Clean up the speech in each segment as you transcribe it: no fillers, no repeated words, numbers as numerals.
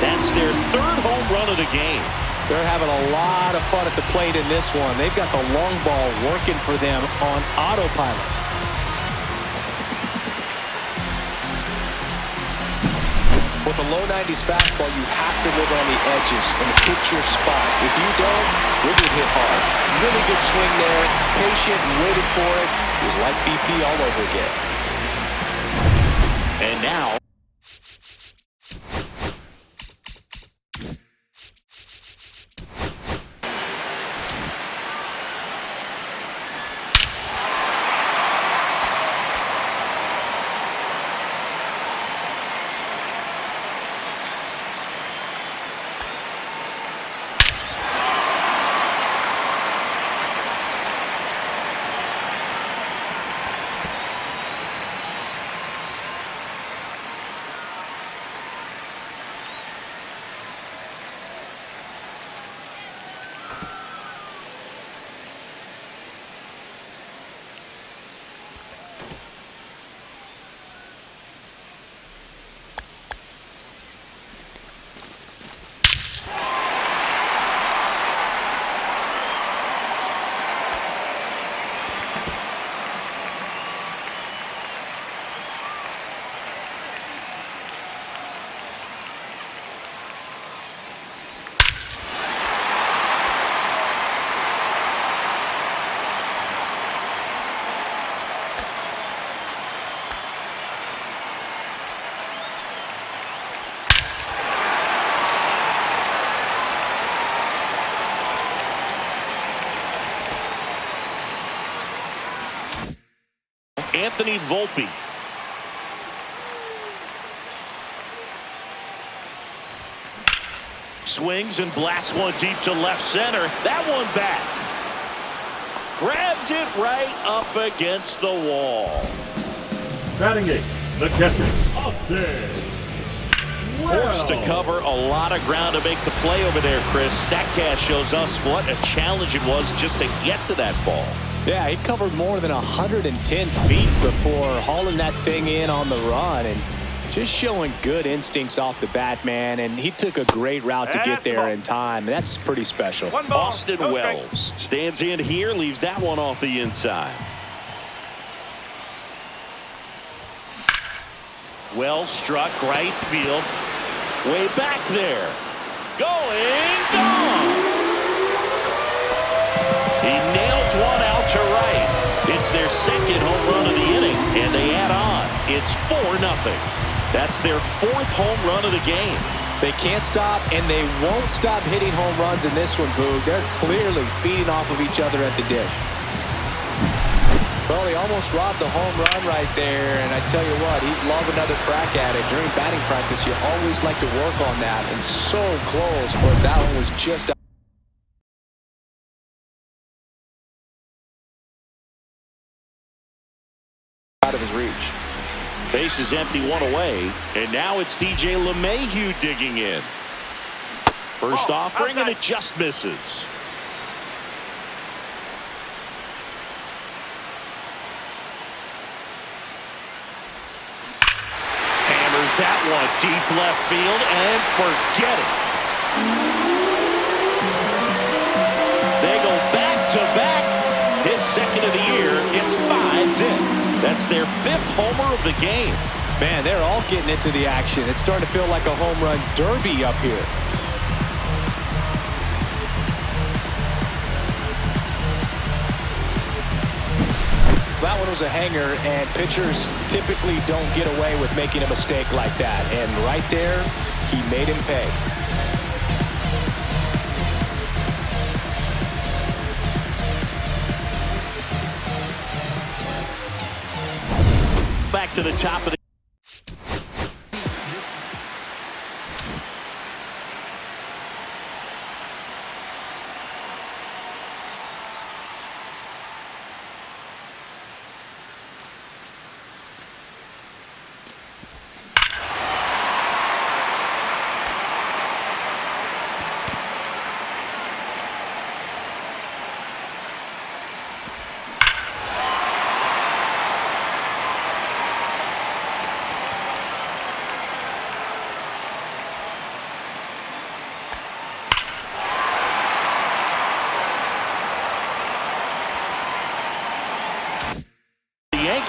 That's their third home run of the game. They're having a lot of fun at the plate in this one. They've got the long ball working for them on autopilot. With a low 90s fastball, you have to live on the edges and pick your spots. If you don't, you'll get hit hard. Really good swing there. Patient, waited for it. It was like BP all over again. And now, Anthony Volpe. Swings and blasts one deep to left center. That one back. Grabs it right up against the wall. Batting eight, the catcher, Austin. Forced to cover a lot of ground to make the play over there, Chris. StatCast shows us what a challenge it was just to get to that ball. Yeah, he covered more than 110 feet before hauling that thing in on the run and just showing good instincts off the bat, man. And he took a great route to get there in time. That's pretty special. Austin Wells stands in here, leaves that one off the inside. Wells struck right field. Way back there. Gone. He nails one out to right. It's their second home run of the inning, and they add on. It's 4-0. That's their fourth home run of the game. They can't stop, and they won't stop hitting home runs in this one, Boog. They're clearly feeding off of each other at the dish. Well, he almost robbed the home run right there, and I tell you what, he'd love another crack at it. During batting practice, you always like to work on that, and so close, but that one was just out of his reach. Base is empty, one away, and now it's DJ LeMahieu digging in. First offering, and it just misses. Hammers that one deep left field, and forget it. They go back-to-back. His second of the year, it's 5-zip. That's their fifth homer of the game. Man, they're all getting into the action. It's starting to feel like a home run derby up here. That one was a hanger, and pitchers typically don't get away with making a mistake like that. And right there, he made him pay. Back to the top of the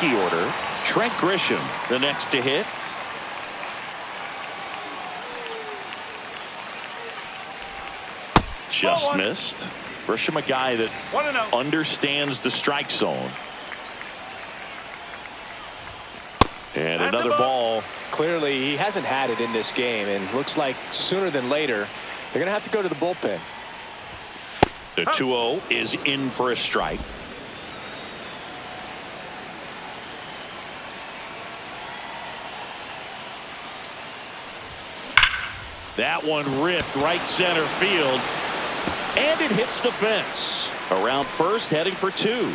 rookie order. Trent Grisham, the next to hit. Just missed. Grisham, a guy that understands the strike zone. And another ball. Clearly, he hasn't had it in this game, and looks like sooner than later, they're going to have to go to the bullpen. The 2-0 is in for a strike. That one ripped right center field, and it hits the fence. Around first, heading for 2.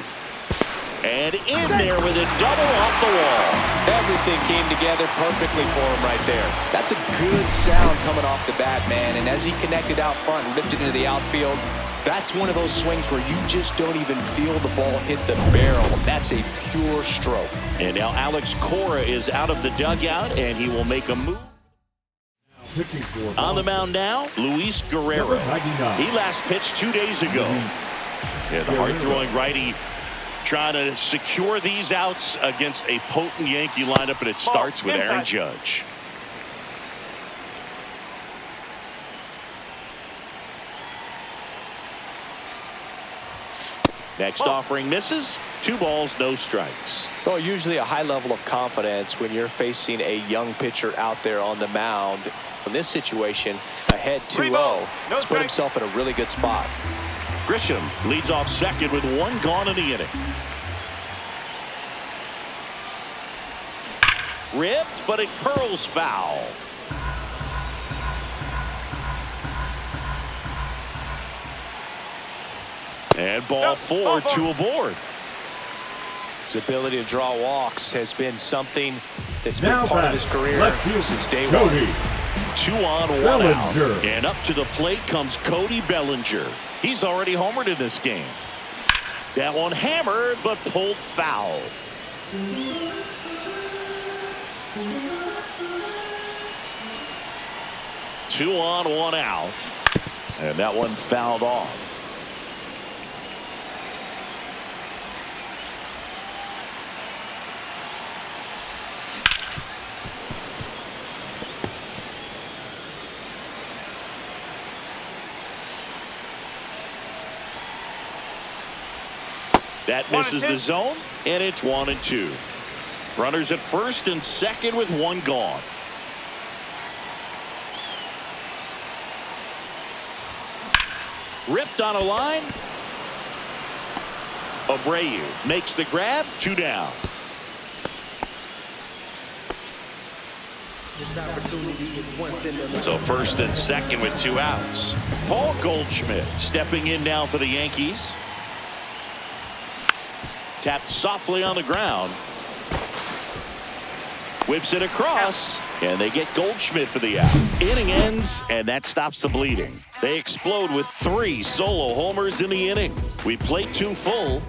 And in there with a double off the wall. Everything came together perfectly for him right there. That's a good sound coming off the bat, man. And as he connected out front and ripped it into the outfield, that's one of those swings where you just don't even feel the ball hit the barrel. That's a pure stroke. And now Alex Cora is out of the dugout, and he will make a move. On the mound now, Luis Guerrero. He last pitched 2 days ago. Yeah, the hard-throwing righty trying to secure these outs against a potent Yankee lineup, and it starts with Aaron Judge. Next offering misses. 2 balls, no strikes. Well, usually a high level of confidence when you're facing a young pitcher out there on the mound. In this situation, ahead 2-0, he's put himself in a really good spot. Grisham leads off second with 1 gone in the inning. Ripped, but it curls foul. And ball 4, 2 aboard. His ability to draw walks has been something that's been part of his career since day 1. 2 on, 1 out. And up to the plate comes Cody Bellinger. He's already homered in this game. That one hammered, but pulled foul. Two on, 1 out. And that one fouled off. That misses the zone, and it's 1-2. Runners at first and second with 1 gone. Ripped on a line. Abreu makes the grab. 2 down. So first and second with 2 outs. Paul Goldschmidt stepping in now for the Yankees. Tapped softly on the ground. Whips it across, and they get Goldschmidt for the out. Inning ends, and that stops the bleeding. They explode with 3 solo homers in the inning. We played 2 full.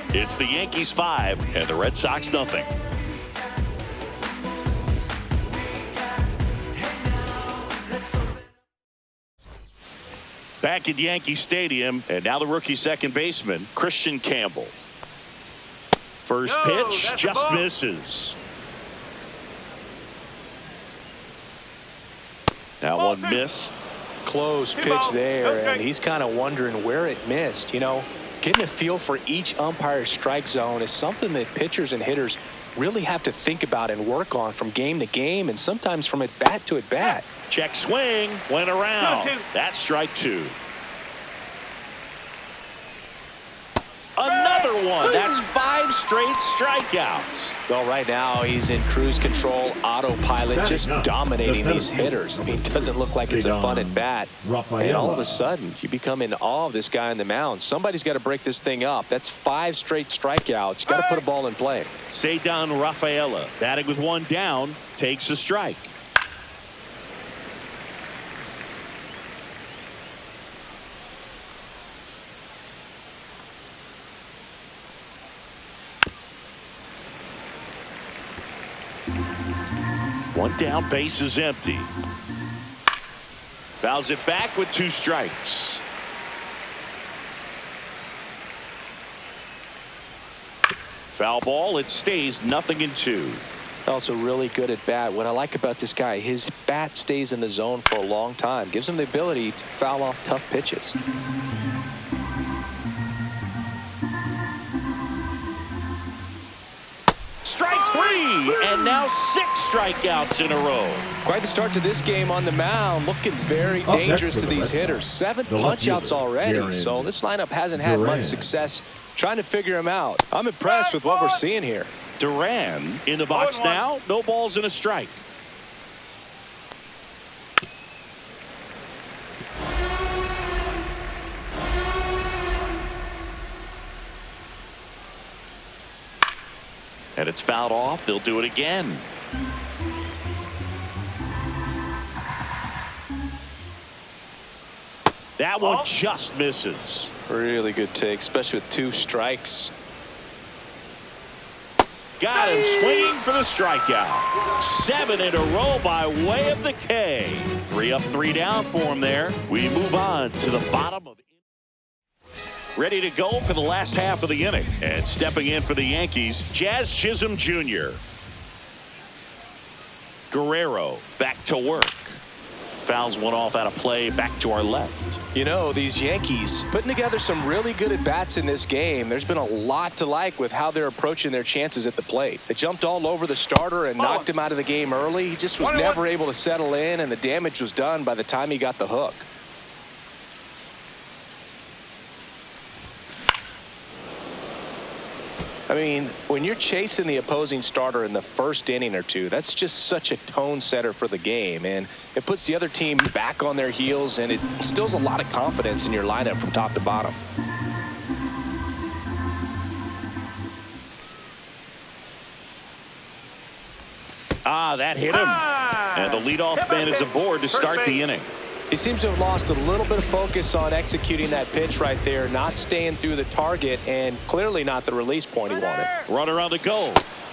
It's the Yankees 5 and the Red Sox nothing. Back at Yankee Stadium, and now the rookie second baseman, Christian Campbell. First pitch just misses. That one missed. Close pitch there, and he's kind of wondering where it missed. You know, getting a feel for each umpire's strike zone is something that pitchers and hitters really have to think about and work on from game to game, and sometimes from at bat to at bat. Check swing, went around. That's strike 2. Another one. That's 5 straight strikeouts. Well, right now he's in cruise control, autopilot, just dominating these hitters. I mean, it doesn't look like it's a fun at bat. And all of a sudden, you become in awe of this guy on the mound. Somebody's got to break this thing up. That's 5 straight strikeouts. Got to put a ball in play. Cedar Rafaela, batting with 1 down, takes a strike. One down, base is empty. Fouls it back with 2 strikes. Foul ball. It stays 0-2. Also really good at bat. What I like about this guy, his bat stays in the zone for a long time. Gives him the ability to foul off tough pitches. Strike 3, and now 6 strikeouts in a row. Quite the start to this game on the mound. Looking very dangerous to these hitters. 7 punch-outs already, so this lineup hasn't had much success trying to figure him out. I'm impressed with what we're seeing here. Duran in the box now. No balls and a strike. And it's fouled off. They'll do it again. That one just misses. Really good take, especially with 2 strikes. Got him swinging for the strikeout. 7 in a row by way of the K. 3 up, 3 down for him there. We move on to the bottom of. Ready to go for the last half of the inning. And stepping in for the Yankees, Jazz Chisholm Jr. Guerrero back to work. Fouls one off out of play, back to our left. You know, these Yankees putting together some really good at-bats in this game. There's been a lot to like with how they're approaching their chances at the plate. They jumped all over the starter and knocked him out of the game early. He just was never able to settle in, and the damage was done by the time he got the hook. I mean, when you're chasing the opposing starter in the first inning or two, that's just such a tone setter for the game, and it puts the other team back on their heels, and it instills a lot of confidence in your lineup from top to bottom. That hit him. And the leadoff man is aboard to start the inning. He seems to have lost a little bit of focus on executing that pitch right there, not staying through the target, and clearly not the release point he wanted. Runner on the go.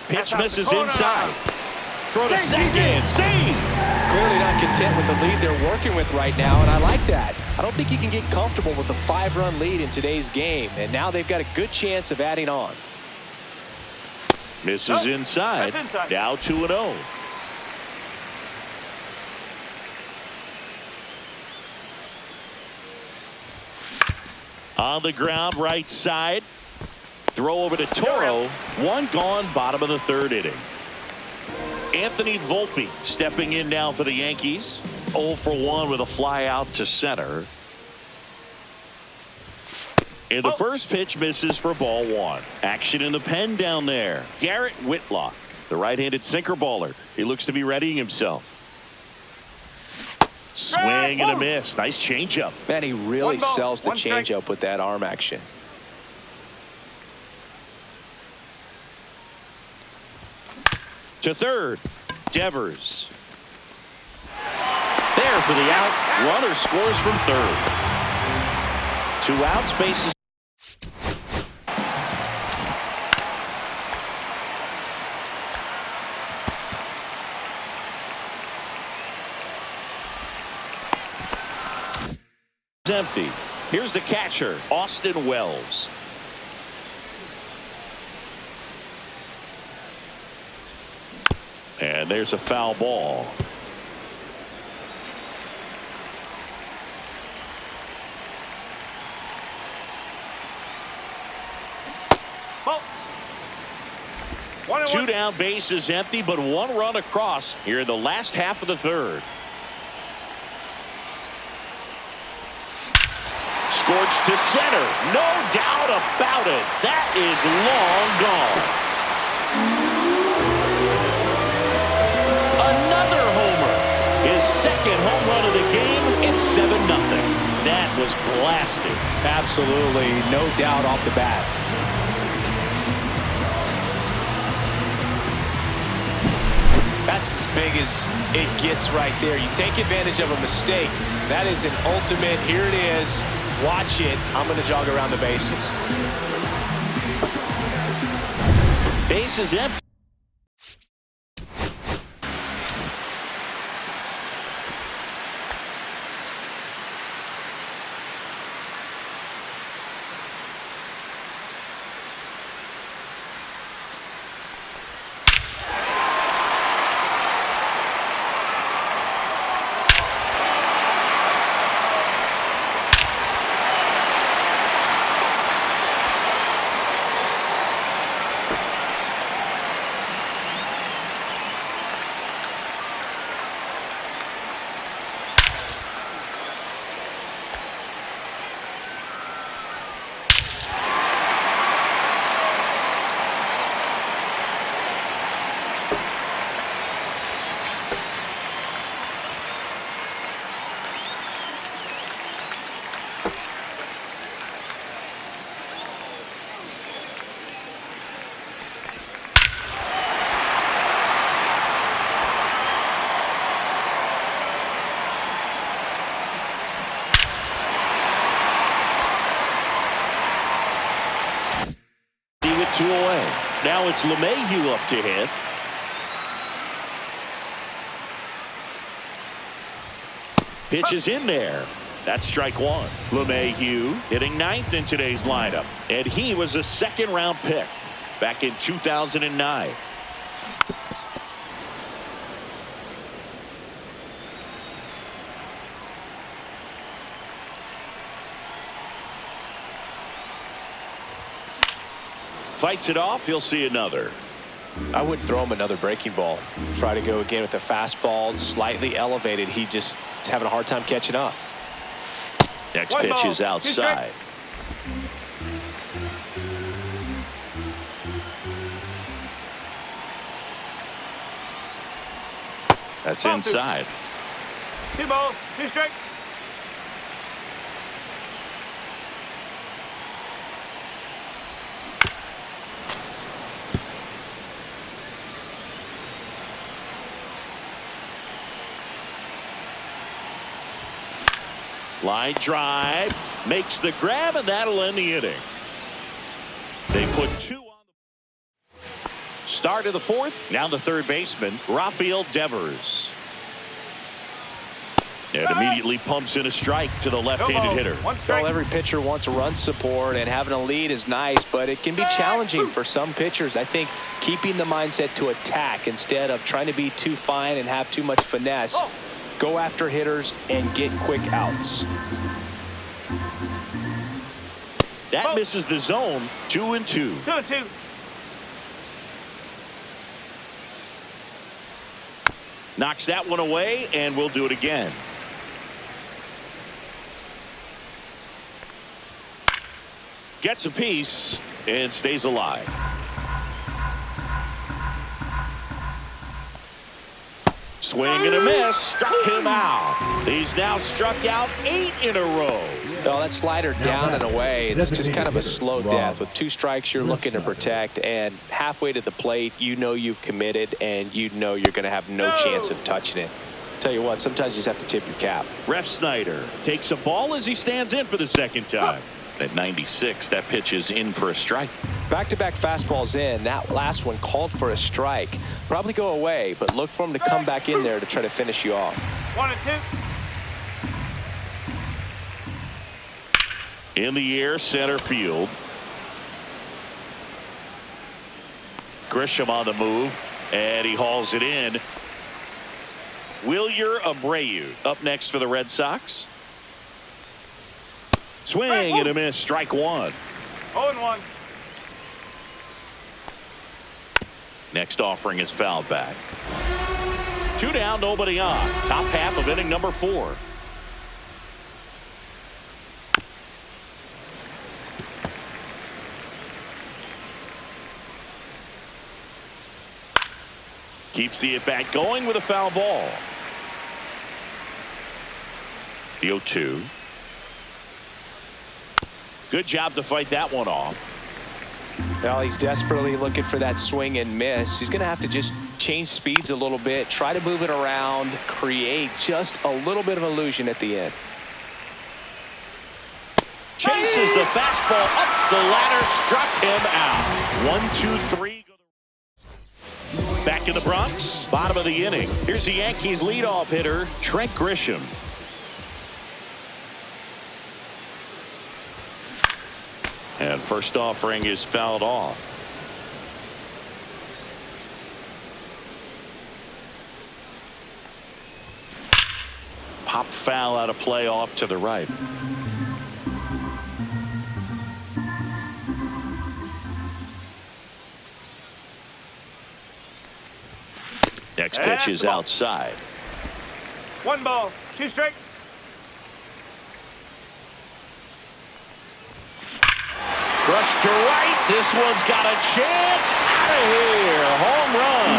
Pitch misses inside. Throw to second. Save. Clearly not content with the lead they're working with right now, and I like that. I don't think you can get comfortable with a 5-run lead in today's game, and now they've got a good chance of adding on. Misses inside. Now 2-0. On the ground, right side. Throw over to Toro. 1 gone, bottom of the 3rd inning. Anthony Volpe stepping in now for the Yankees. 0 for 1 with a fly out to center. And the first pitch misses for ball 1. Action in the pen down there. Garrett Whitlock, the right-handed sinker baller. He looks to be readying himself. Swing and a miss. Nice changeup. Man, he really sells the changeup with that arm action. To third, Devers. There for the out. Runner scores from third. 2 outs, bases. Empty. Here's the catcher, Austin Wells. And there's a foul ball. Oh. 2 down, bases empty, but 1 run across here in the last half of the 3rd. Scorched to center. No doubt about it. That is long gone. Another homer. His 2nd home run of the game. It's 7-0. That was blasted. Absolutely. No doubt off the bat. That's as big as it gets right there. You take advantage of a mistake. That is an ultimate. Here it is. Watch it. I'm going to jog around the bases. Bases empty. 2 away. Now it's LeMahieu up to hit. Pitch is in there. That's strike one. LeMahieu hitting 9th in today's lineup. And he was a 2nd-round pick back in 2009. Fights it off. He'll see another. I wouldn't throw him another breaking ball. Try to go again with the fastball slightly elevated. He just is having a hard time catching up. Next pitch is outside. That's inside. 2 balls, 2 strikes. Line drive, makes the grab, and that'll end the inning. They put 2 on the start of the 4th. Now the 3rd baseman, Rafael Devers. And immediately pumps in a strike to the left-handed hitter. Well, every pitcher wants run support, and having a lead is nice, but it can be challenging for some pitchers. I think keeping the mindset to attack instead of trying to be too fine and have too much finesse. Go after hitters and get quick outs. That misses the zone. 2-2. 2-2. Knocks that one away, and we'll do it again. Gets a piece and stays alive. Swing and a miss. Struck him out. He's now struck out 8 in a row. No, that slider down and away. It's just kind of a slow death. With 2 strikes, you're looking to protect, and halfway to the plate, you know you've committed, and you know you're going to have no chance of touching it. Tell you what, sometimes you just have to tip your cap. Ref Snyder takes a ball as he stands in for the 2nd time. At 96, that pitch is in for a strike. Back-to-back fastballs in. That last one called for a strike. Probably go away, but look for him to come back in there to try to finish you off. 1-2. In the air, center field. Grisham on the move, and he hauls it in. Wilyer Abreu up next for the Red Sox. Swing and a miss. Strike 1. 0-1. Next offering is fouled back. 2 down, nobody on. Top half of inning number 4. Keeps the at-bat going with a foul ball. The 0-2. Good job to fight that one off. Well, he's desperately looking for that swing and miss. He's going to have to just change speeds a little bit, try to move it around, create just a little bit of illusion at the end. Chases the fastball up the ladder, struck him out. 1-2-3. Back in the Bronx, bottom of the inning. Here's the Yankees leadoff hitter, Trent Grisham. And first offering is fouled off. Pop foul out of play off to the right. Next pitch is outside. 1 ball, 2 strikes. Rush to right. This one's got a chance. Out of here. Home run.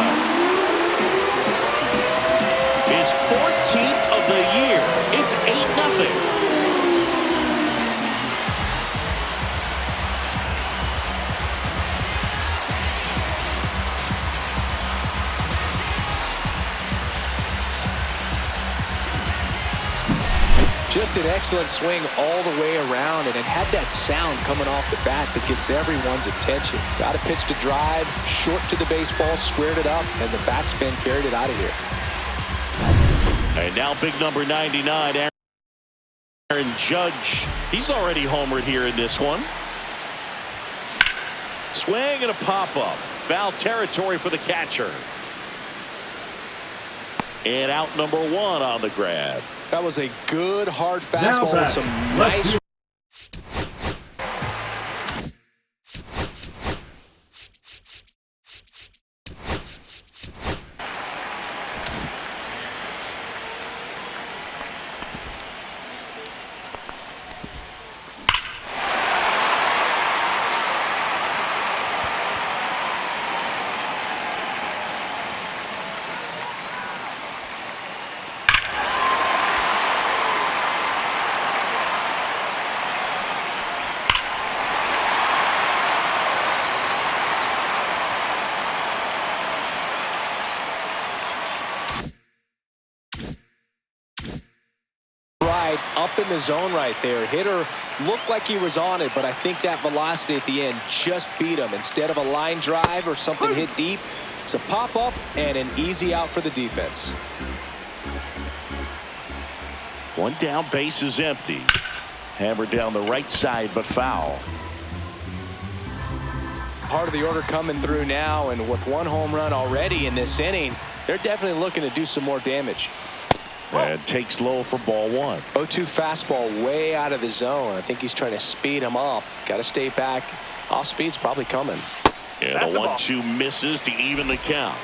His 14th of the year. It's 8-0. Just an excellent swing all the way around, and it had that sound coming off the bat that gets everyone's attention. Got a pitch to drive, short to the baseball, squared it up, and the backspin carried it out of here. And now big number 99, Aaron Judge. He's already homered here in this one. Swing and a pop-up. Foul territory for the catcher. And out number 1 on the grab. That was a good hard fastball with some nice. Up in the zone right there. Hitter looked like he was on it, but I think that velocity at the end just beat him. Instead of a line drive or something hit deep, it's a pop-up and an easy out for the defense. One down, base is empty. Hammered down the right side, but foul. Part of the order coming through now, and with 1 home run already in this inning, they're definitely looking to do some more damage. And takes low for ball 1. 0-2 fastball way out of the zone. I think he's trying to speed him up. Got to stay back. Off speed's probably coming. And the 1-2 misses to even the count.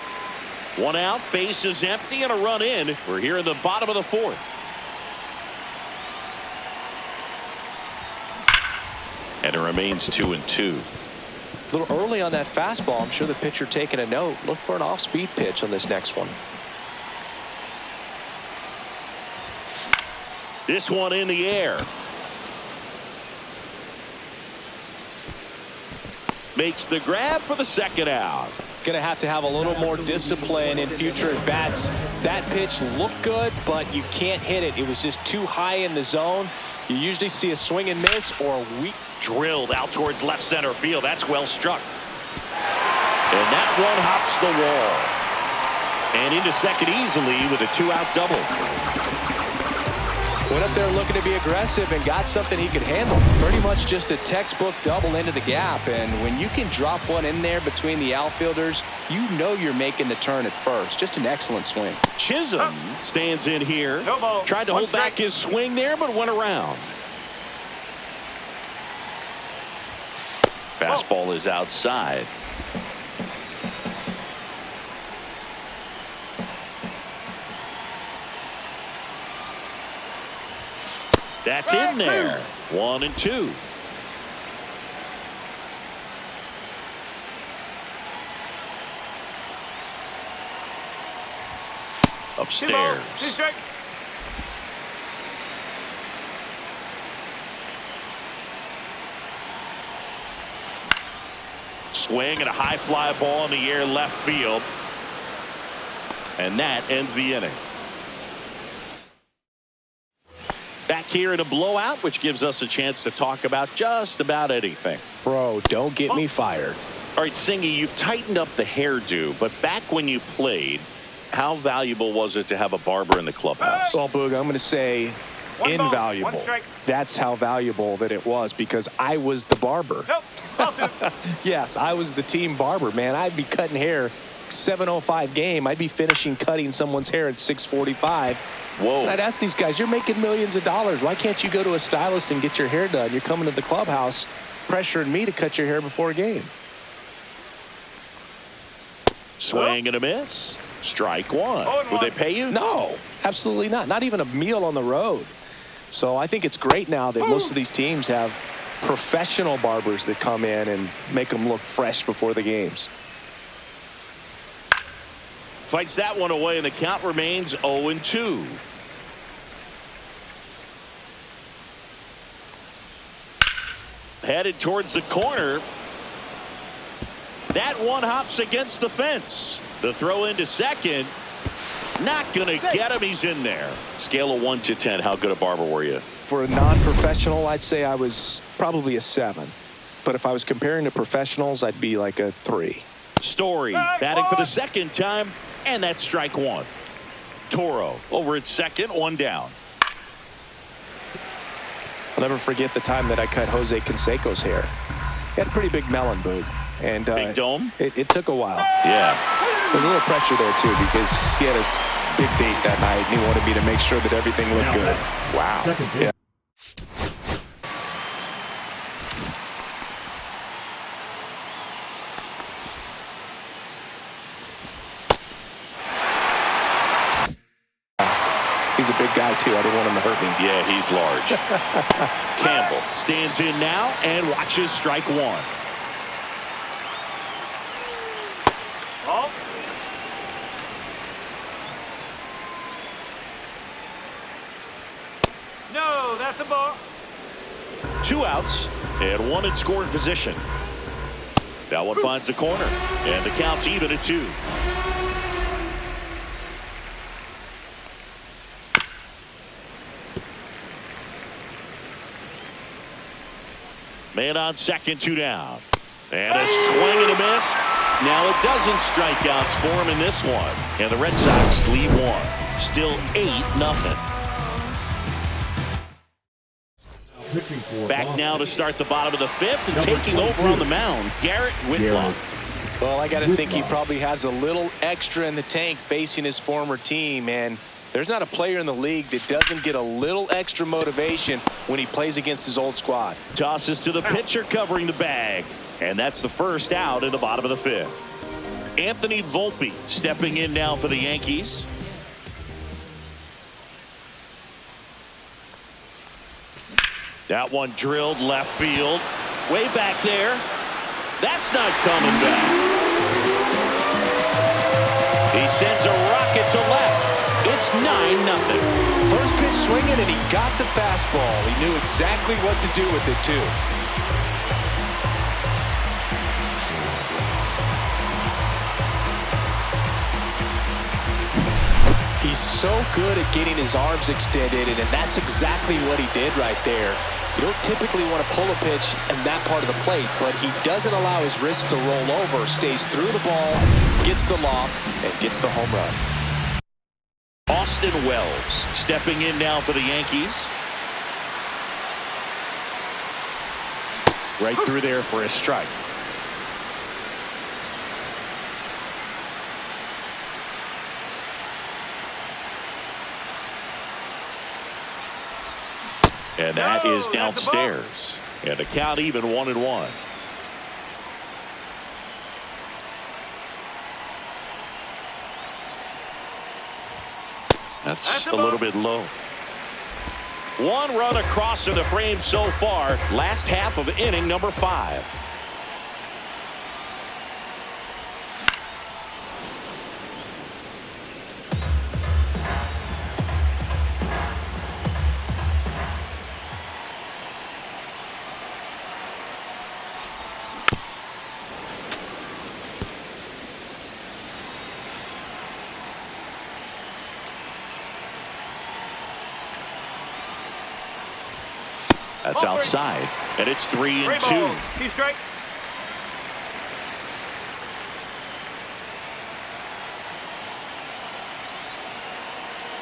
1 out, base is empty, and a run in. We're here in the bottom of the 4th. And it remains 2-2. A little early on that fastball. I'm sure the pitcher taking a note. Look for an off-speed pitch on this next one. This one in the air. Makes the grab for the 2nd out. Going to have a little more discipline in future at-bats. That pitch looked good, but you can't hit it. It was just too high in the zone. You usually see a swing and miss or a weak. Drilled out towards left center field. That's well struck. And that one hops the wall. And into second easily with a 2-out double. Went up there looking to be aggressive and got something he could handle. Pretty much just a textbook double into the gap. And when you can drop one in there between the outfielders, you know you're making the turn at first. Just an excellent swing. Chisholm stands in here. No ball. Tried to hold back his swing there, but went around. Fastball is outside. That's in there. 1-2. Upstairs. Swing and a high fly ball in the air left field. And that ends the inning. Back here in a blowout, which gives us a chance to talk about just about anything. Bro, don't get me fired. All right, Singy, you've tightened up the hairdo, but back when you played, how valuable was it to have a barber in the clubhouse? Well, Boog, I'm going to say invaluable. That's how valuable that it was, because I was the barber. Yes, I was the team barber, man. I'd be cutting hair 7:05 game. I'd be finishing cutting someone's hair at 6:45. Whoa. And I'd ask these guys, you're making millions of dollars. Why can't you go to a stylist and get your hair done? You're coming to the clubhouse pressuring me to cut your hair before a game. Swing and a miss. Strike 1. Would they pay you? No, absolutely not. Not even a meal on the road. So I think it's great now that most of these teams have professional barbers that come in and make them look fresh before the games. Fights that one away, and the count remains 0-2. Headed towards the corner. That one hops against the fence. The throw into second. Not going to get him. He's in there. Scale of 1 to 10. How good a barber were you? For a non-professional, I'd say I was probably a 7. But if I was comparing to professionals, I'd be like a 3. Story batting for the second time, and that's strike 1. Toro over at second, 1 down. I'll never forget the time that I cut Jose Canseco's hair. He had a pretty big melon, Boog. And big dome? It took a while. Yeah. There's a little pressure there, too, because he had a big date that night, and he wanted me to make sure that everything looked good. Wow. Yeah. He's a big guy, too. I didn't want him to hurt me. Yeah, he's large. Campbell stands in now and watches strike 1. Ball. No, that's a ball. 2 outs and 1 in scoring position. That one finds the corner, and the count's even at 2. Man on second, 2 down. And a swing and a miss. Now it doesn't strike outs for him in this one. And the Red Sox lead 1. Still 8-0. Back now to start the bottom of the 5th and taking over on the mound, Garrett Whitlock. Well, I got to think he probably has a little extra in the tank facing his former team, and there's not a player in the league that doesn't get a little extra motivation when he plays against his old squad. Tosses to the pitcher covering the bag, and that's the first out in the bottom of the 5th. Anthony Volpe stepping in now for the Yankees. That one drilled left field. Way back there. That's not coming back. He sends a rocket to left. It's 9-0. First pitch swinging, and he got the fastball. He knew exactly what to do with it, too. He's so good at getting his arms extended, and that's exactly what he did right there. You don't typically want to pull a pitch in that part of the plate, but he doesn't allow his wrists to roll over, stays through the ball, gets the lob, and gets the home run. Austin Wells stepping in now for the Yankees. Right through there for a strike. And that is downstairs. And the count even 1-1. That's a little bit low. 1 run across in the frame so far. Last half of inning number 5. That's outside, and it's 3-2. 2 strike.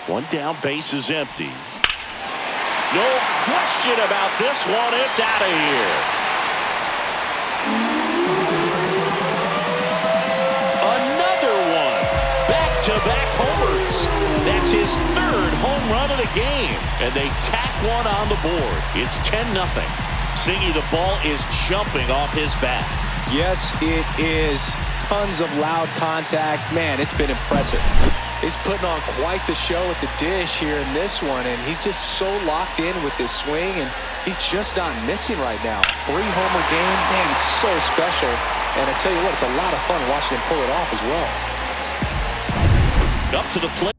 One down, base is empty. No question about this one. It's out of here. Another one. Back-to-back homers. That's his 3rd home run of the game. And they tack one on the board. It's 10-0. Singy, the ball is jumping off his bat. Yes, it is. Tons of loud contact. Man, it's been impressive. He's putting on quite the show at the dish here in this one, and he's just so locked in with this swing, and he's just not missing right now. 3-homer game, man, it's so special. And I tell you what, it's a lot of fun watching him pull it off as well. Up to the plate.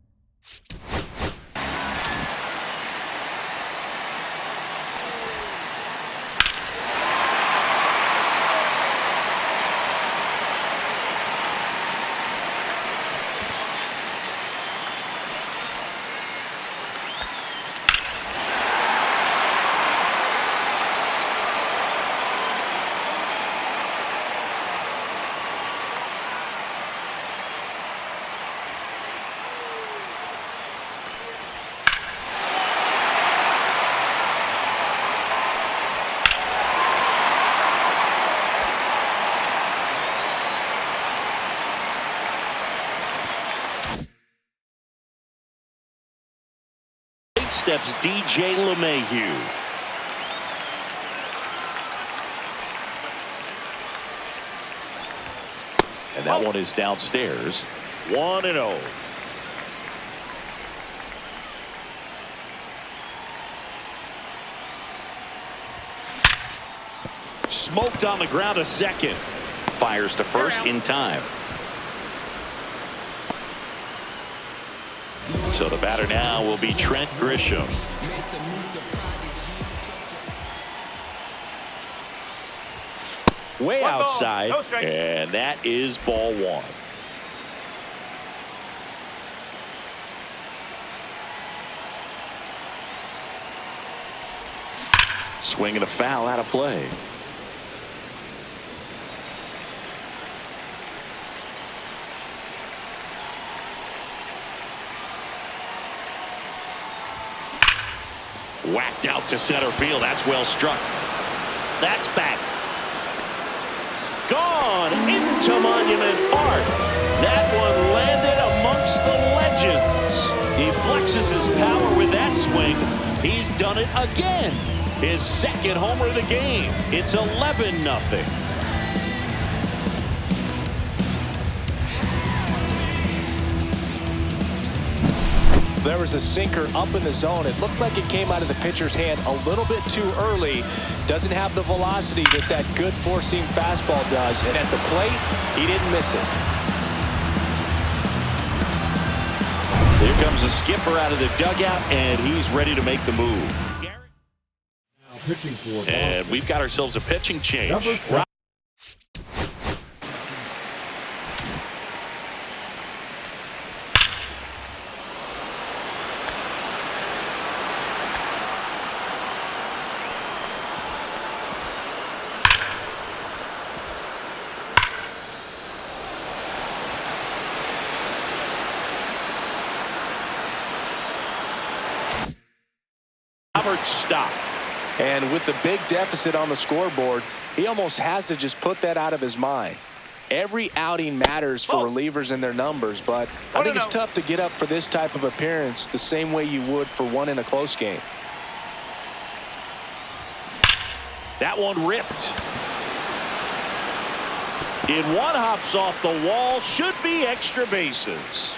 steps DJ LeMahieu. And that one is downstairs. 1-0. Smoked on the ground a second. Fires to first in time. So the batter now will be Trent Grisham. Way outside, and that is ball one. Swinging a foul out of play. Whacked out to center field. That's well struck. That's back. Gone into Monument Park. That one landed amongst the legends. He flexes his power with that swing. He's done it again. His second homer of the game. It's 11-0. There was a sinker up in the zone. It looked like it came out of the pitcher's hand a little bit too early. Doesn't have the velocity that good four-seam fastball does. And at the plate, he didn't miss it. Here comes the skipper out of the dugout, and he's ready to make the move. And we've got ourselves a pitching change. Stop. And with the big deficit on the scoreboard, he almost has to just put that out of his mind. Every outing matters for relievers and their numbers, but I think it's tough to get up for this type of appearance the same way you would for one in a close game. That one ripped. In one, hops off the wall. Should be extra bases.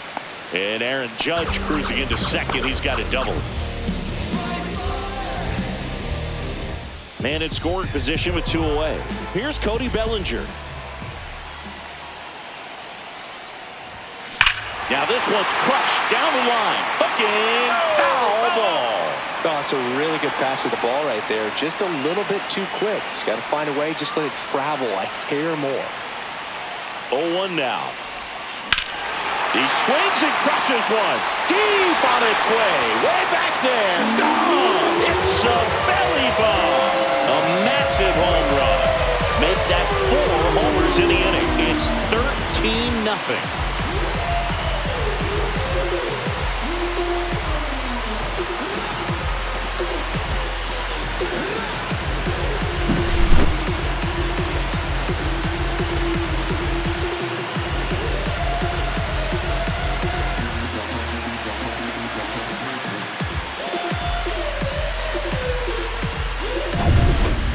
And Aaron Judge cruising into second. He's got a double. Man in scoring position with 2 away. Here's Cody Bellinger. Now this one's crushed down the line. Hooking. Foul ball. Oh, it's a really good pass to the ball right there. Just a little bit too quick. He's got to find a way. Just let it travel a hair more. 0-1 now. He swings and crushes one. Deep on its way. Way back there. Gone. It's a belly ball. A massive home run. Make that 4 homers in the inning. It's 13-0.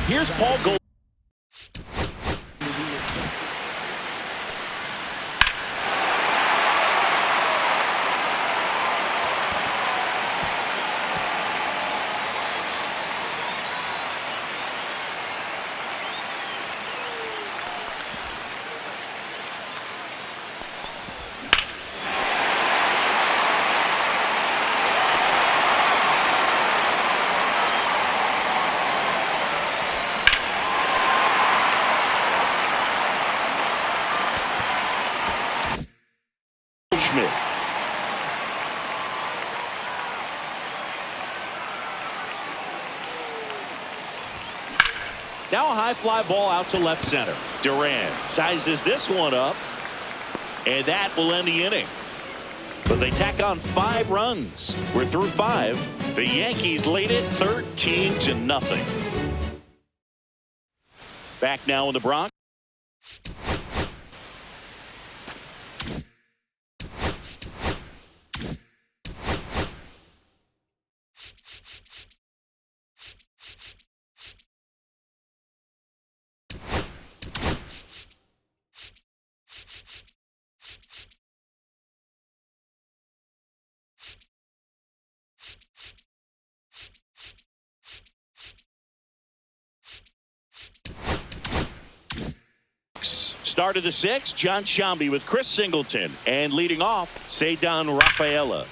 Here's Paul Gold. Now a high fly ball out to left center. Duran sizes this one up, and that will end the inning. But they tack on 5 runs. We're through 5. The Yankees lead it 13-0. Back now in the Bronx. start of the sixth, John Sciambi with Chris Singleton. And leading off, Ceddanne Rafaela.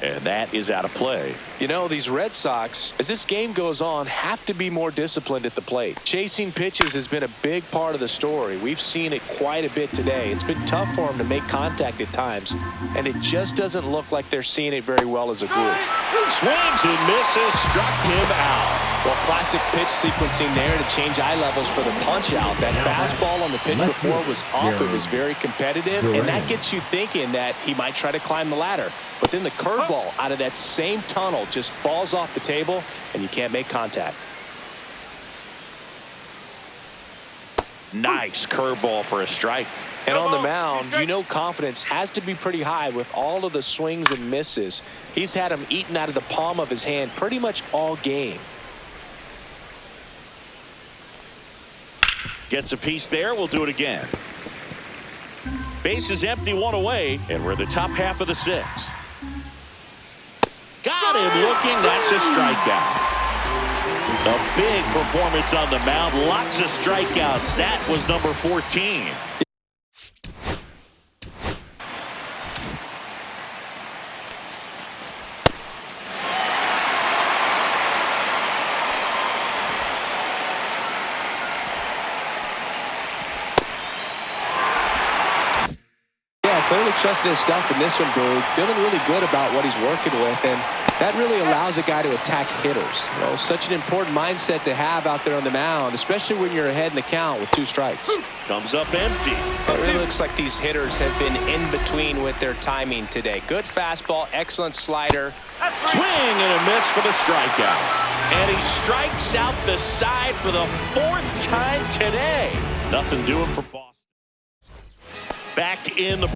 And that is out of play. You know, these Red Sox, as this game goes on, have to be more disciplined at the plate. Chasing pitches has been a big part of the story. We've seen it quite a bit today. It's been tough for them to make contact at times, and it just doesn't look like they're seeing it very well as a group. Swings and misses, struck him out. Well, classic pitch sequencing there to change eye levels for the punch out. That fastball on the pitch before was up. It was very competitive, and that gets you thinking that he might try to climb the ladder. But then the curveball out of that same tunnel just falls off the table, and you can't make contact. Nice curveball for a strike. And on the mound, you know confidence has to be pretty high with all of the swings and misses. He's had them eaten out of the palm of his hand pretty much all game. Gets a piece there. We'll do it again. Base is empty, one away, and we're in the top half of the sixth. Got him looking. That's a strikeout. A big performance on the mound. Lots of strikeouts. That was number 14. Clearly trusting his stuff in this one, Boog. Feeling really good about what he's working with, and that really allows a guy to attack hitters. You know, such an important mindset to have out there on the mound, especially when you're ahead in the count with 2 strikes. Comes up empty. It really looks like these hitters have been in between with their timing today. Good fastball, excellent slider. Swing and a miss for the strikeout. And he strikes out the side for the 4th time today. Nothing doing for Boston. Back in the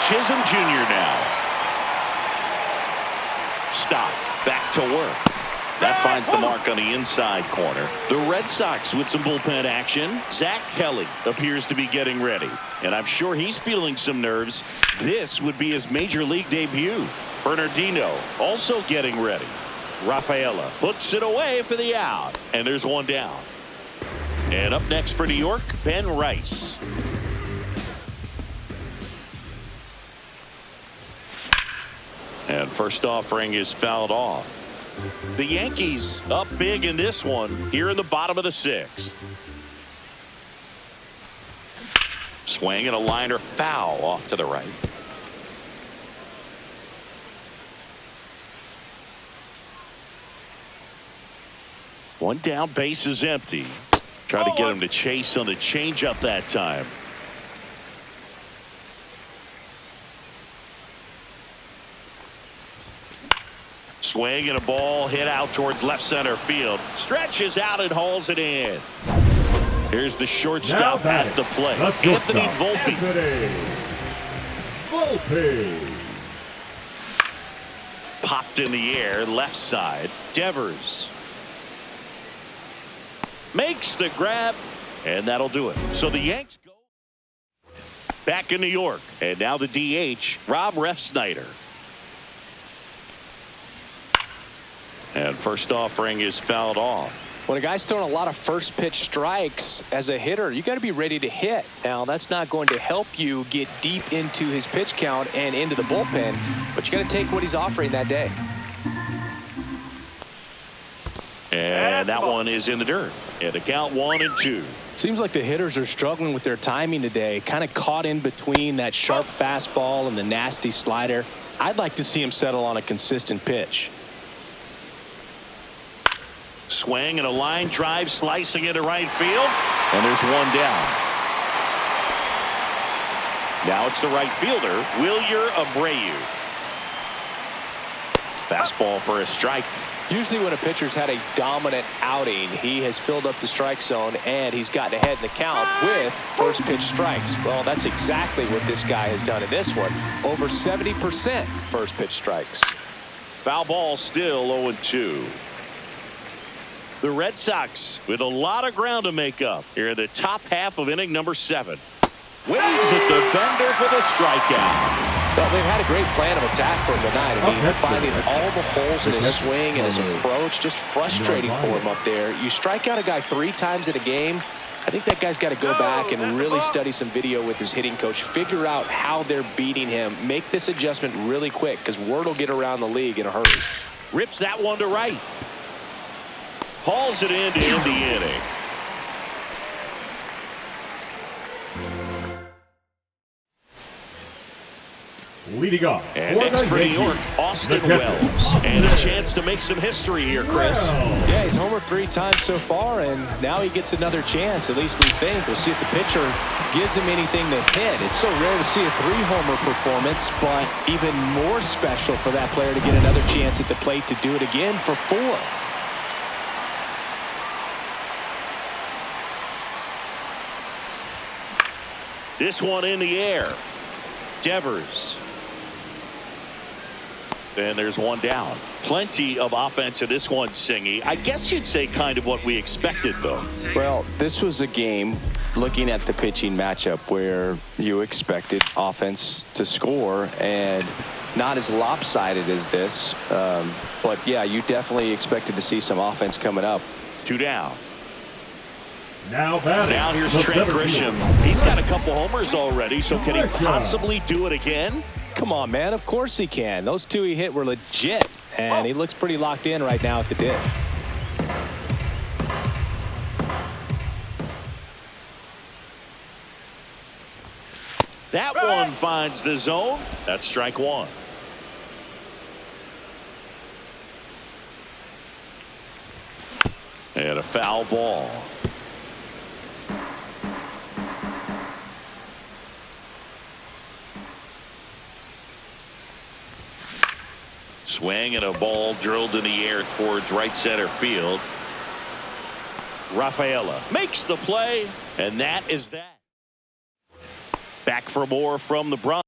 Chisholm Jr. now. Stop. Back to work. That finds the mark on the inside corner. The Red Sox with some bullpen action. Zach Kelly appears to be getting ready. And I'm sure he's feeling some nerves. This would be his major league debut. Bernardino also getting ready. Rafaela puts it away for the out. And there's one down. And up next for New York, Ben Rice. And first offering is fouled off. The Yankees up big in this one here in the bottom of the 6th. Swing and a liner foul off to the right. One down, base is empty. Try to get him to chase on the changeup that time. Swing and a ball hit out towards left center field. Stretches out and hauls it in. Here's the shortstop at the plate. Anthony Volpe. Popped in the air, left side. Devers makes the grab, and that'll do it. So the Yanks go back in New York, and now the DH, Rob Refsnyder. And first offering is fouled off. When a guy's throwing a lot of first pitch strikes as a hitter, you got to be ready to hit. Now, that's not going to help you get deep into his pitch count and into the bullpen, but you got to take what he's offering that day. And that one is in the dirt. And the count 1-2. Seems like the hitters are struggling with their timing today, kind of caught in between that sharp fastball and the nasty slider. I'd like to see him settle on a consistent pitch. Swing and a line drive slicing into right field. And there's one down. Now it's the right fielder, Wilyer Abreu. Fastball for a strike. Usually when a pitcher's had a dominant outing, he has filled up the strike zone and he's gotten ahead in the count with first pitch strikes. Well, that's exactly what this guy has done in this one. Over 70% first pitch strikes. Foul ball, still 0-2. The Red Sox with a lot of ground to make up here in the top half of inning number 7. Waves at the bender for the strikeout. Well, they've had a great plan of attack for him tonight. I mean, finding all the holes in his swing and his approach, just frustrating for him up there. You strike out a guy 3 times in a game, I think that guy's got to go back and really study some video with his hitting coach, figure out how they're beating him, make this adjustment really quick, because word will get around the league in a hurry. Rips that one to right. Hauls it in to end the inning. Leading off. And next for New York, Austin Wells. And a chance to make some history here, Chris. Yeah, he's homered 3 times so far, and now he gets another chance. At least we think. We'll see if the pitcher gives him anything to hit. It's so rare to see a 3-homer performance, but even more special for that player to get another chance at the plate to do it again for 4. This one in the air. Devers. And there's one down. Plenty of offense in this one, Singy. I guess you'd say kind of what we expected, though. Well, this was a game, looking at the pitching matchup, where you expected offense to score, and not as lopsided as this. But, yeah, you definitely expected to see some offense coming up. 2 down. Now here's Trent Grisham. He's got a couple homers already, so can he possibly do it again? Come on, man. Of course he can. Those 2 he hit were legit, and he looks pretty locked in right now at the dip. That one finds the zone. That's strike 1. And a foul ball. Swing and a ball drilled in the air towards right center field. Rafaela makes the play, and that is that. Back for more from the Bronx.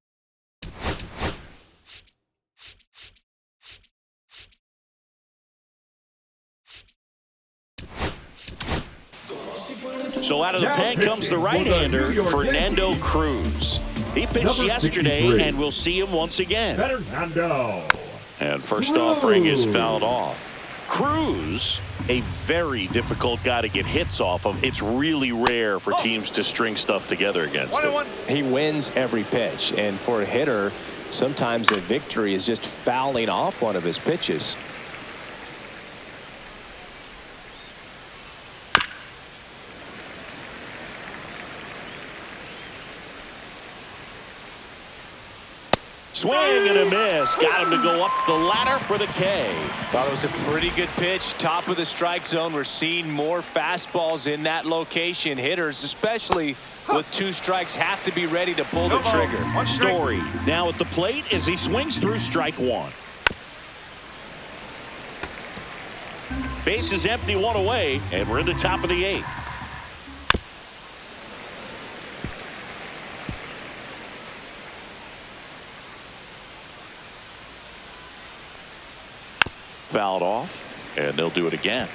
So out of the pen comes the right-hander, Fernando Cruz. He pitched yesterday, and we'll see him once again. Fernando. And first offering is fouled off. Cruz, a very difficult guy to get hits off of. It's really rare for teams to string stuff together against him. He wins every pitch, and for a hitter, sometimes a victory is just fouling off one of his pitches. Swing and a miss. Got him to go up the ladder for the K. Thought it was a pretty good pitch. Top of the strike zone. We're seeing more fastballs in that location. Hitters, especially with 2 strikes, have to be ready to pull the trigger. Story now at the plate as he swings through strike 1. Base is empty, 1 away, and we're in the top of the 8th. Fouled off, and they'll do it again.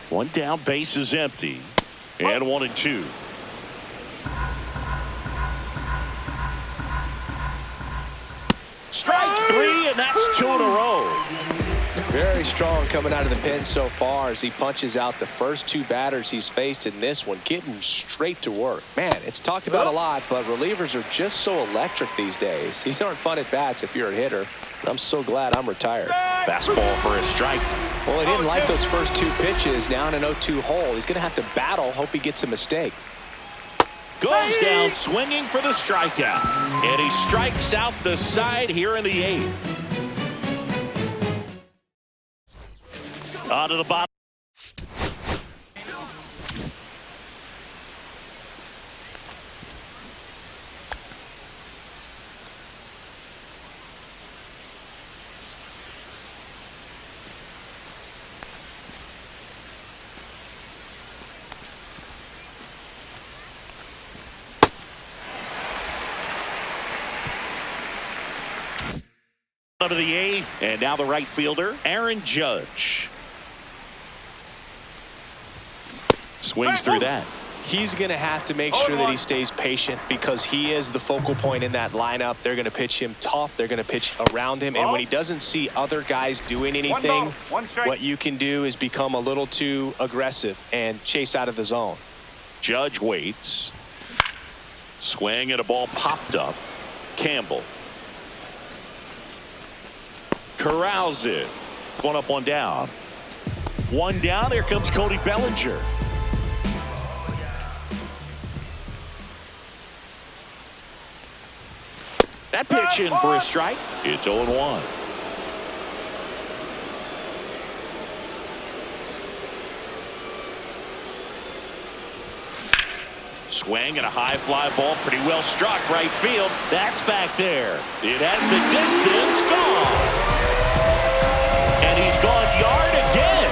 1 down, base is empty, and 1-2. Strike 3, and that's 2 in a row. Very strong coming out of the pen so far as he punches out the first 2 batters he's faced in this one, getting straight to work. Man, it's talked about a lot, but relievers are just so electric these days. These aren't fun at bats if you're a hitter. I'm so glad I'm retired. Fastball for a strike. Well, he didn't like those first 2 pitches. Now in an 0-2 hole. He's going to have to battle. Hope he gets a mistake. Goes down swinging for the strikeout. And he strikes out the side here in the 8th. On to the bottom. Out of the eighth, and now the right fielder, Aaron Judge. Swings through that. He's going to have to make sure that he stays patient because he is the focal point in that lineup. They're going to pitch him tough. They're going to pitch around him. And when he doesn't see other guys doing anything, what you can do is become a little too aggressive and chase out of the zone. Judge waits. Swing and a ball popped up. Campbell. Corrals it. One up, one down. One down. Here comes Cody Bellinger. That pitch in for a strike. It's 0-1. Swing and a high fly ball, pretty well struck right field. That's back there. It has the distance, gone. And he's gone yard again.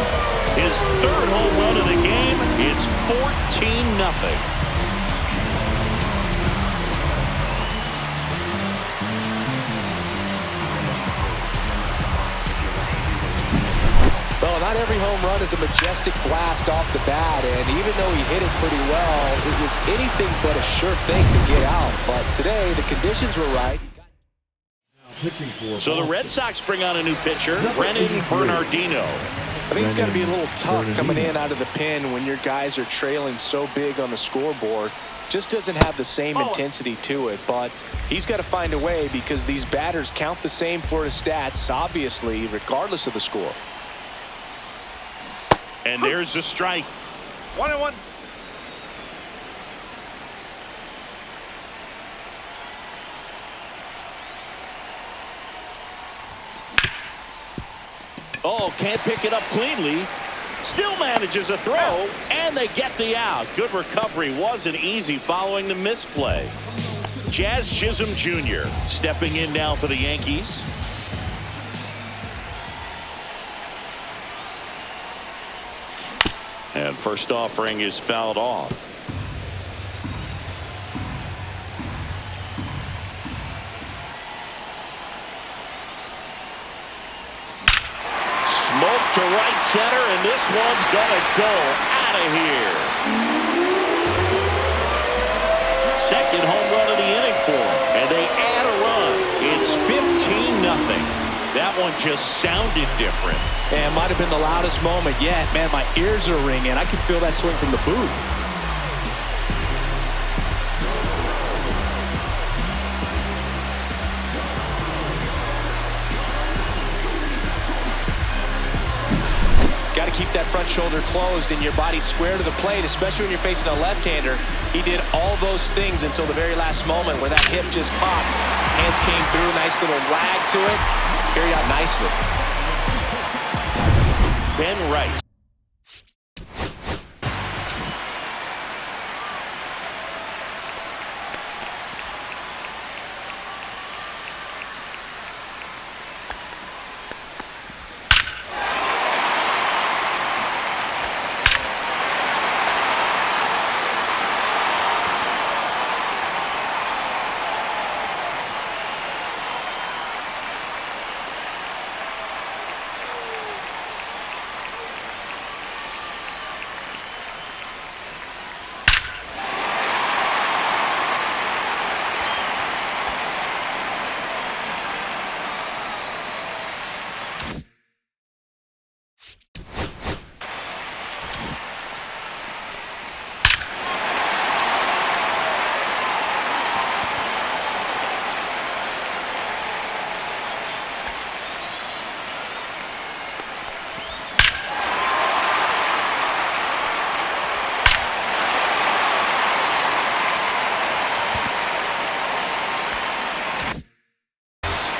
His third home run of the game. It's 14-0. Well, not every home run is a majestic blast off the bat, and even though he hit it pretty well, it was anything but a sure thing to get out. But today, the conditions were right. So the Red Sox bring on a new pitcher, Brennan Bernardino. I think it's got to be a little tough coming in out of the pen when your guys are trailing so big on the scoreboard. Just doesn't have the same intensity to it, but he's got to find a way because these batters count the same for his stats, obviously, regardless of the score. And there's the strike. 1-1. Oh, can't pick it up cleanly. Still manages a throw, and they get the out. Good recovery. Wasn't easy following the misplay. Jazz Chisholm Jr. stepping in now for the Yankees. And first offering is fouled off. Smoke to right center, and this one's gonna go out of here. Second home run of the inning for him, and they add a run. It's 15-0. That one just sounded different. And might have been the loudest moment yet. Man, my ears are ringing. I can feel that swing from the booth. Got to keep that front shoulder closed and your body square to the plate, especially when you're facing a left-hander. He did all those things until the very last moment where that hip just popped. Hands came through, nice little wag to it. Carried out nicely. Ben Rice.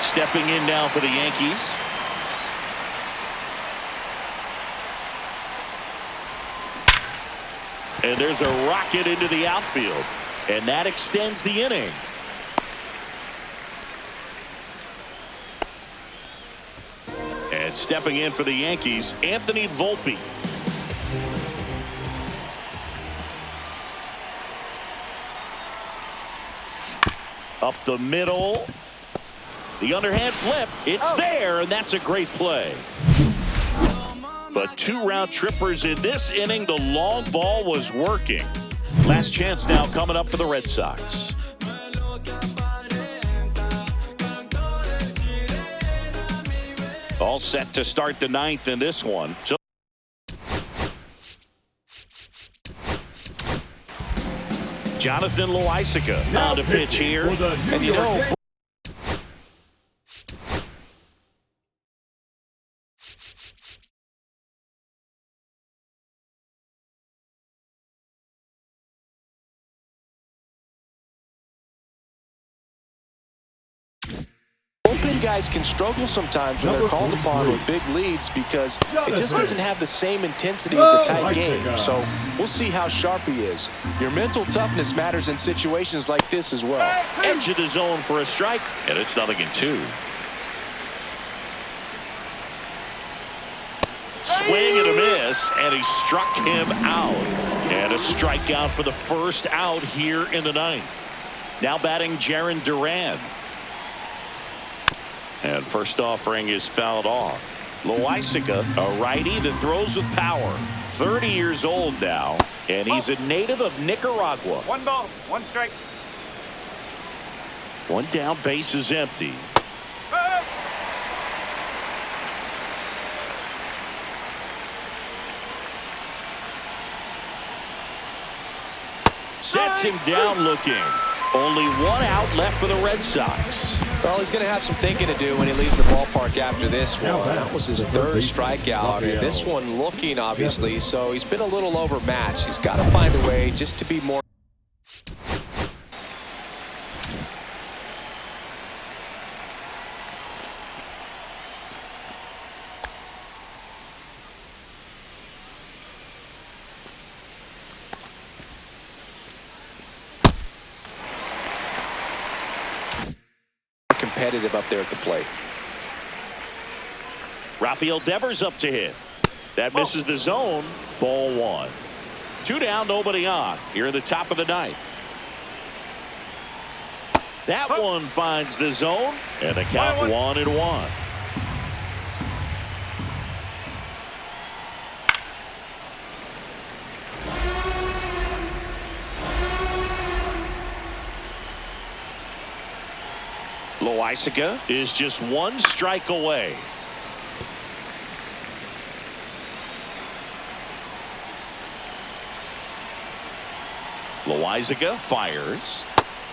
Stepping in now for the Yankees. And there's a rocket into the outfield. And that extends the inning. And stepping in for the Yankees, Anthony Volpe. Up the middle. The underhand flip. It's there, and that's a great play. But 2 round trippers in this inning. The long ball was working. Last chance now coming up for the Red Sox. All set to start the 9th in this one. So Jonathan Loaisiga now to pitch here. And you know, Bullpen guys can struggle sometimes when they're called upon with big leads because it just doesn't have the same intensity as a tight game. So we'll see how sharp he is. Your mental toughness matters in situations like this as well. Edge of the zone for a strike, and it's 0-2. Swing and a miss, and he struck him out. And a strikeout for the first out here in the 9th. Now batting Jarren Duran. And first offering is fouled off. Loaisiga, a righty that throws with power. 30 years old now, and he's a native of Nicaragua. 1 ball, 1 strike. 1 down, base is empty. Sets him down looking. Only 1 out left for the Red Sox. Well, he's going to have some thinking to do when he leaves the ballpark after this one. That was his 3rd strikeout, and this one looking, obviously, so he's been a little overmatched. He's got to find a way just to be more. Competitive up there at the plate. Rafael Devers up to hit. That misses the zone. Ball 1. 2 down, nobody on. Here in the top of the 9th. That one finds the zone, and the count 1-1. Loaisiga is just 1 strike away. Loaisiga fires.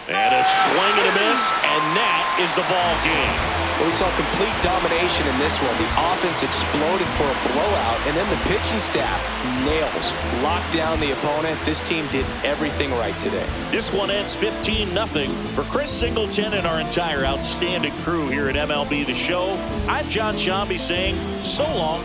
And a swing and a miss, and that is the ball game. Well, we saw complete domination in this one. The offense exploded for a blowout, and then the pitching staff nails, locked down the opponent. This team did everything right today. This one ends 15-0. For Chris Singleton and our entire outstanding crew here at MLB The Show, I'm John Shambi saying so long.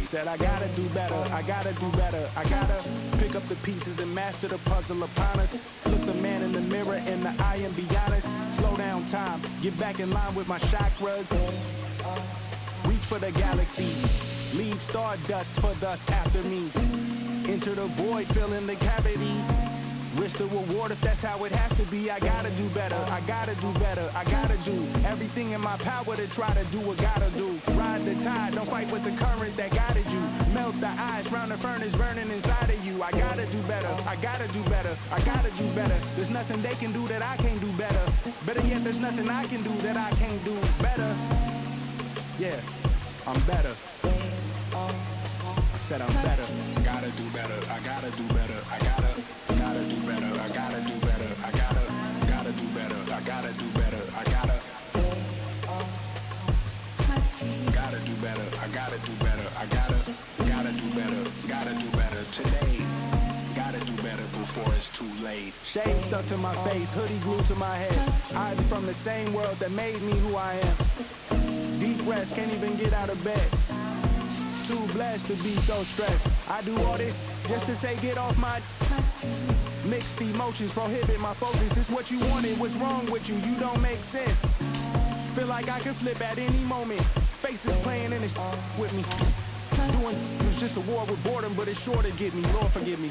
Said I gotta do better, I gotta do better, I gotta pick up the pieces and master the puzzle upon us. Look the man in the mirror in the eye and be honest. Slow down time, get back in line with my chakras. Reach for the galaxy, leave stardust for thus after me. Enter the void, fill in the cavity. Risk the reward if that's how it has to be. I gotta do better, I gotta do better, I gotta do everything in my power to try to do what gotta do. Ride the tide, don't fight with the current that guided you. Melt the ice round the furnace burning inside of you. I gotta do better, I gotta do better, I gotta do better. There's nothing they can do that I can't do better. Better yet, there's nothing I can do that I can't do better. Yeah, I'm better. I said I'm better. Gotta do better, I gotta do better, I gotta do better, I gotta do better, I gotta do better, I gotta do better, I gotta do better, I gotta do better, I gotta do better, gotta do better today. Gotta do better before it's too late. Shade stuck to my face, hoodie glued to my head. Hiding from the same world that made me who I am. Deep rest, can't even get out of bed. Too blessed to be so stressed. I do all this just to say get off my. Mixed emotions prohibit my focus. This what you wanted, what's wrong with you? You don't make sense. Feel like I can flip at any moment. Faces playing in this with me. Doing it was just a war with boredom, but it's sure to get me. Lord forgive me.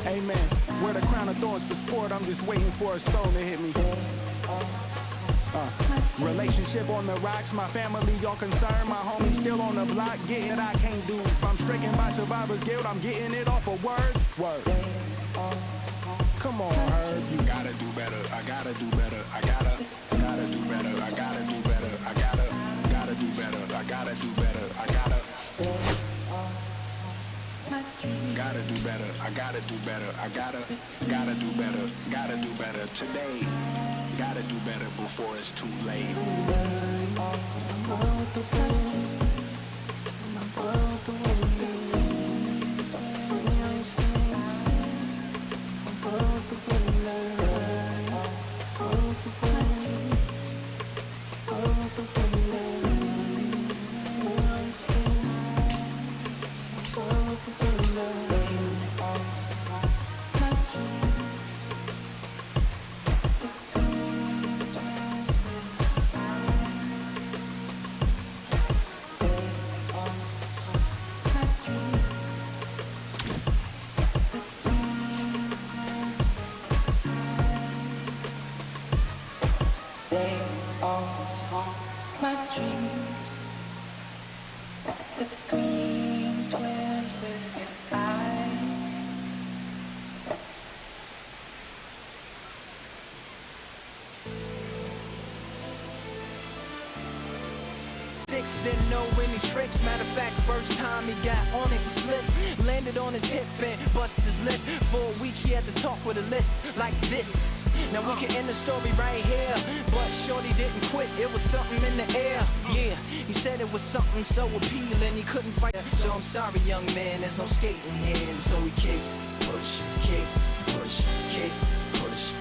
Amen. Wear the crown of thorns for sport. I'm just waiting for a stone to hit me. Relationship on the rocks, my family all concerned, my homies still on the block, getting it I can't do. I'm stricken by survivor's guilt, I'm getting it off of words. Word. Come on, Herb. You gotta do better, I gotta do better, I gotta do better, I gotta do better, I gotta do better, I gotta do better, I gotta do better, I gotta do better, I gotta do better, gotta do better today. Gotta do better before it's too late. Didn't know any tricks, matter of fact, first time he got on it, he slipped, landed on his hip and busted his lip. For a week he had to talk with a list like this. Now we can end the story right here, but shorty didn't quit, it was something in the air. Yeah, he said it was something so appealing he couldn't fight. So I'm sorry young man, there's no skating here. And so we kick, push, kick, push, kick.